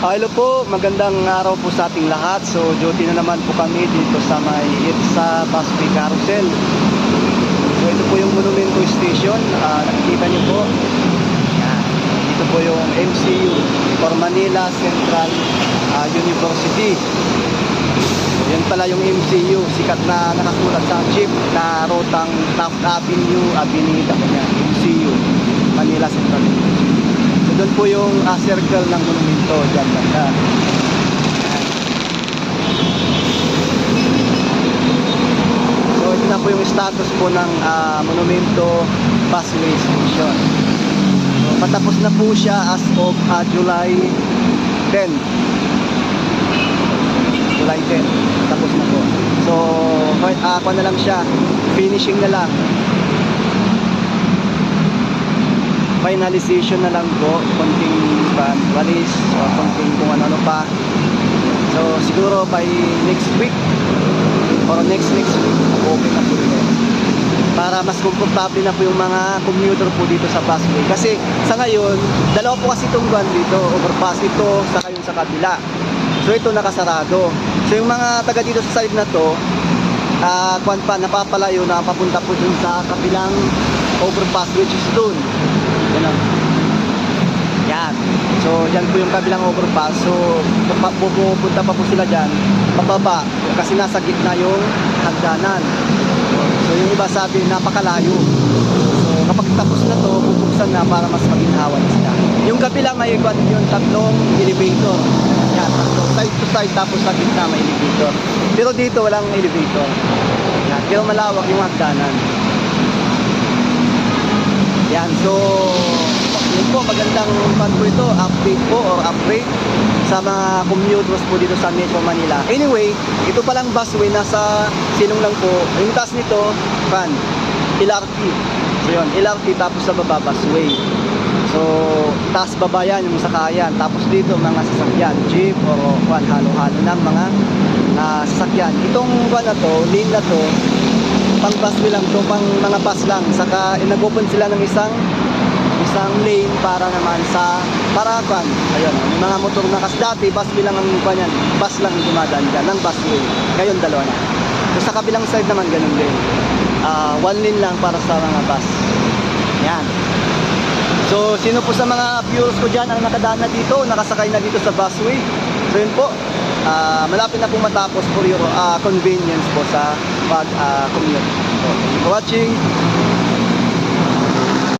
Hello po, magandang araw po sa ating lahat. So duty na naman po kami dito sa may Itsa Busway Carousel. So ito po yung Monumento Station. Nakikita niyo po. Yan. Dito po yung MCU for Manila Central University. So, yan pala yung MCU, sikat na nakasulat sa jeep na rotang Taft Avenue, Avenida, ganyan. MCU, Manila Central University. So doon po yung circle ng monumento dyan banda. So ito na po yung status po ng Monumento Busway Station. So patapos na po siya as of July 10. July 10, tapos na po. So ako na lang siya, finishing na lang, finalization na lang po, konting walis o konting kung ano pa. So siguro by next week or next week okay na po ito, para mas komportable na po yung mga commuter po dito sa busway. Kasi sa ngayon, dalawa po kasi itong buwan dito, overpass ito, saka yung sa kabila. So ito nakasarado. So yung mga taga dito sa side na to, napapalayo na papunta po dun sa kabilang overpass, which is dun. Yan. So yan po yung kabilang overpass. So pupunta pa po sila dyan pababa kasi nasa gitna yung hagdanan. So yung iba sabi napakalayo. So kapag tapos na to, bubuksan na para mas maginhawa na sila. Yung kabilang may yung tatlong elevator. Yan, tatlong side to side, tapos sa gitna may elevator. Pero dito walang elevator. Yan, pero malawak yung hagdanan. Yan, so yun po, magandang pan po ito, update po or upgrade sa mga commuters po dito sa Metro Manila. Anyway, ito palang busway, nasa silong lang po. Yung taas nito, LRT. So yun, LRT, tapos sa baba, busway. So, taas baba yan, yung sakayan. Tapos dito, mga sasakyan, jeep or halo-halo ng mga sasakyan. Itong na to, lane na to, pang busway lang to, pang mga bus lang. Saka nag-open sila ng isang lane para naman sa parakan. Ayun, may mga motor na, kasi dati busway lang ang kanyan, bus lang yung dumadaan dyan ng busway. Ngayon dalawa na. So sa kabilang side naman ganun din. One lane lang para sa mga bus. Yan. So sino po sa mga viewers ko dyan ang nakadaan na dito, nakasakay na dito sa busway? So yun po, malapit na po matapos for your convenience po sa pag-commute. So thank you for watching.